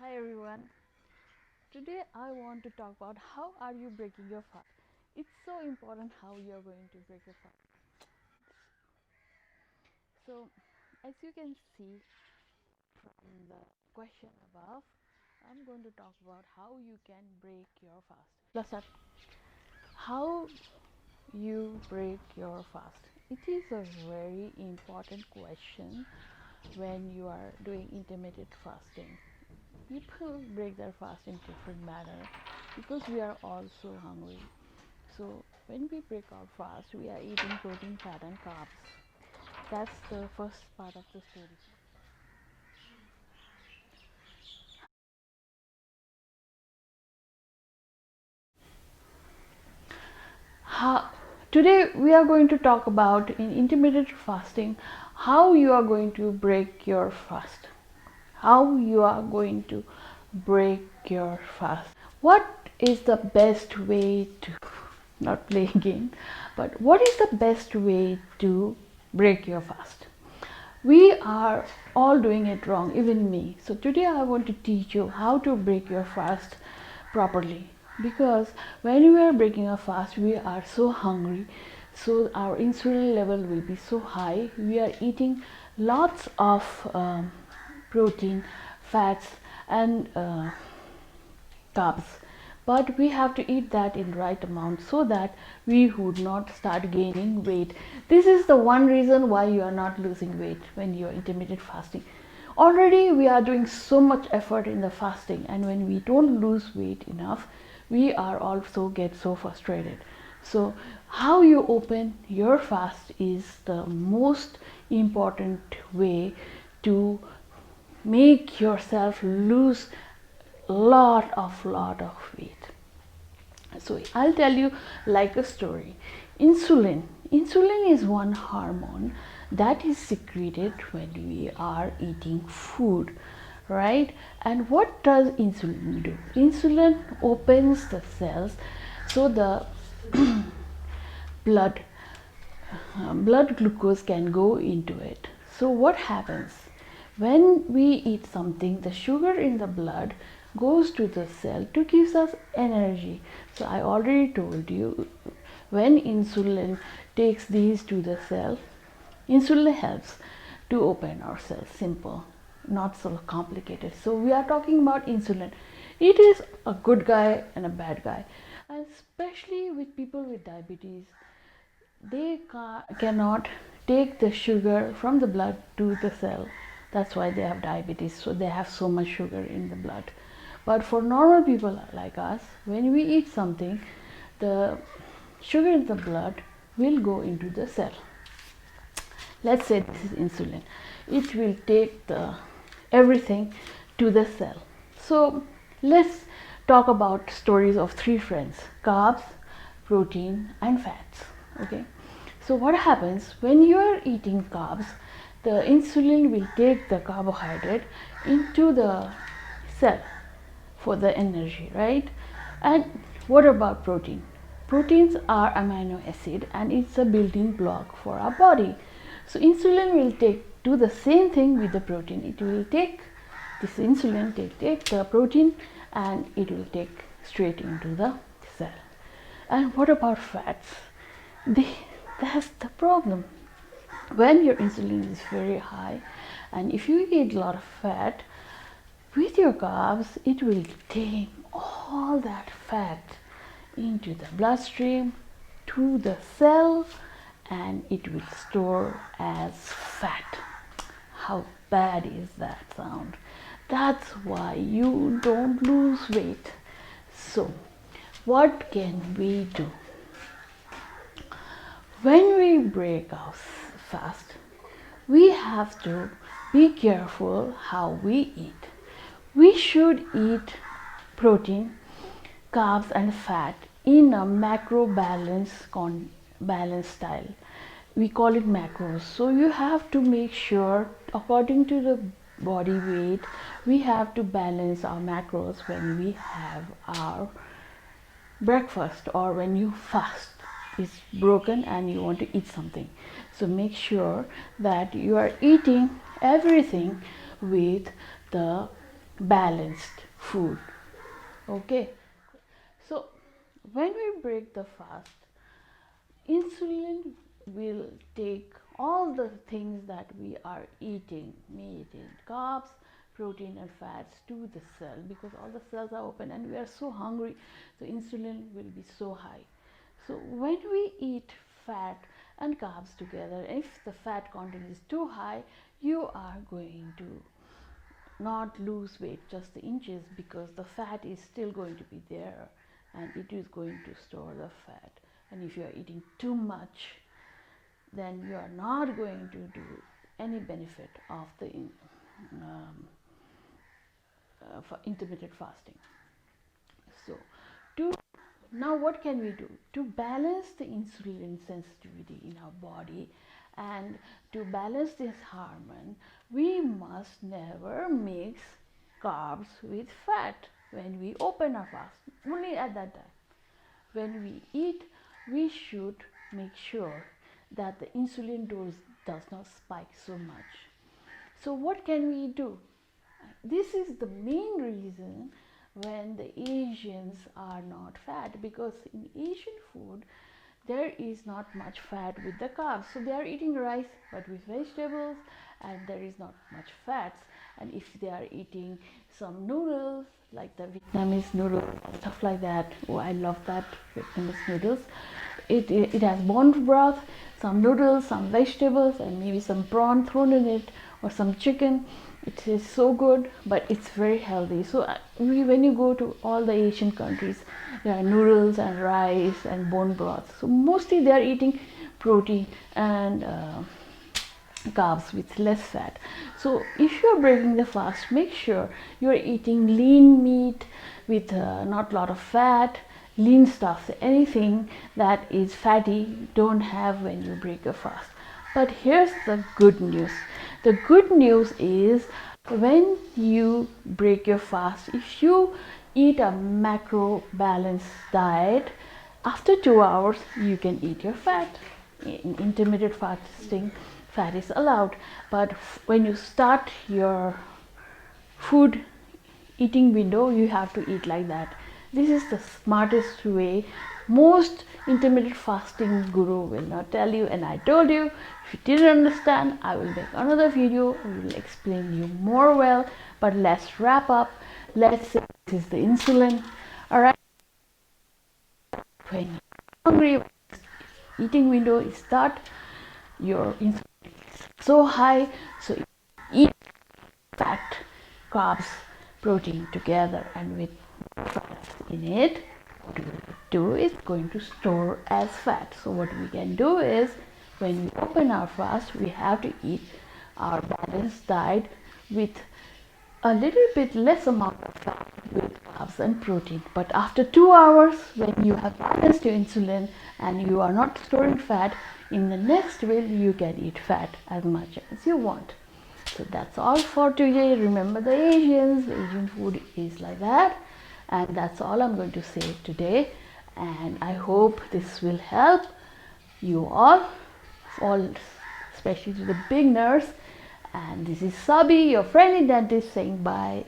Hi everyone. Today I want to talk about how are you breaking your fast. It's so important how you are going to break your fast. So, as you can see from the question above, I'm going to talk about how you can break your fast. Let's start. How you break your fast. It is a very important question when you are doing intermittent fasting. People break their fast in different manner because we are also hungry. So when we break our fast, we are eating protein, fat, and carbs. That's the first part of the story. How, Today we are going to talk about in intermittent fasting how you are going to break your fast. How you are going to break your fast. What is the best way to not play again, but what is the best way to break your fast? We are all doing it wrong, even me. So today I want to teach you how to break your fast properly, because when we are breaking a fast we are so hungry, so our insulin level will be so high. We are eating lots of protein, fats, and carbs, but we have to eat that in right amount so that we would not start gaining weight. This is the one reason why you are not losing weight when you are intermittent fasting. Already we are doing so much effort in the fasting, and when we don't lose weight enough, we are also get so frustrated. So how you open your fast is the most important way to make yourself lose lot of weight. So I'll tell you like a story. Insulin is one hormone that is secreted when we are eating food, right? And what does insulin do? Insulin opens the cells so the blood blood glucose can go into it. So what happens when we eat something? The sugar in the blood goes to the cell to give us energy. So I already told you, when insulin takes these to the cell, insulin helps to open our cells. Simple, not so complicated. So we are talking about insulin. It is a good guy and a bad guy, and especially with people with diabetes, they cannot take the sugar from the blood to the cell. That's why they have diabetes, so they have so much sugar in the blood. But for normal people like us, when we eat something, the sugar in the blood will go into the cell. Let's say this is insulin. It will take the everything to the cell. So let's talk about stories of three friends: carbs, protein, and fats. Okay, so what happens when you are eating carbs? The insulin will take the carbohydrate into the cell for the energy, right? And what about protein? Proteins are amino acid, and it's a building block for our body. So insulin will do the same thing with the protein. It will take this insulin, take the protein, and it will take straight into the cell. And what about fats? That's the problem. When your insulin is very high, and if you eat a lot of fat, with your carbs, it will take all that fat into the bloodstream to the cell, and it will store as fat. How bad is that sound? That's why you don't lose weight. So what can we do? When we break our fast, we have to be careful how we eat. We should eat protein, carbs, and fat in a macro balance style. We call it macros. So you have to make sure, according to the body weight, we have to balance our macros when we have our breakfast or when you fast is broken and you want to eat something. So make sure that you are eating everything with the balanced food. Okay, so when we break the fast, insulin will take all the things that we are eating, meat and carbs, protein and fats, to the cell, because all the cells are open and we are so hungry, so insulin will be so high. So when we eat fat and carbs together, if the fat content is too high, you are going to not lose weight just the inches, because the fat is still going to be there and it is going to store the fat. And if you are eating too much, then you are not going to do any benefit of the for intermittent fasting. So to now what can we do to balance the insulin sensitivity in our body, and to balance this hormone? We must never mix carbs with fat when we open our fast. Only at that time when we eat, we should make sure that the insulin dose does not spike so much. So what can we do? This is the main reason when the Asians are not fat, because in Asian food there is not much fat with the carbs. So they are eating rice but with vegetables, and there is not much fats. And if they are eating some noodles like the Vietnamese noodles, stuff like that, oh, I love that Vietnamese noodles. It has bone broth, some noodles, some vegetables, and maybe some prawn thrown in it, or some chicken. It is so good, but it's very healthy. So when you go to all the Asian countries, there are noodles and rice and bone broth. So mostly they are eating protein and carbs with less fat. So if you are breaking the fast, make sure you are eating lean meat with not a lot of fat, lean stuff. Anything that is fatty, don't have when you break a fast. But here's the good news. The good news is, when you break your fast, if you eat a macro balanced diet, after 2 hours you can eat your fat. In intermittent fasting, fat is allowed, but when you start your food eating window, you have to eat like that. This is the smartest way. Most intermittent fasting guru will not tell you, and I told you. If you didn't understand, I will make another video. I will explain you more well. But let's wrap up. Let's say this is the insulin. All right. When you're hungry, eating window is start. Your insulin is so high, so eat fat, carbs, protein together, and with fat in it, what we do is going to store as fat. So what we can do is, when we open our fast, we have to eat our balanced diet with a little bit less amount of fat with carbs and protein. But after 2 hours, when you have balanced your insulin and you are not storing fat, in the next meal you can eat fat as much as you want. So that's all for today. Remember the Asians, the Asian food is like that. And that's all I'm going to say today. And I hope this will help you all, especially to the beginners. And this is Sabie, your friendly dentist, saying bye.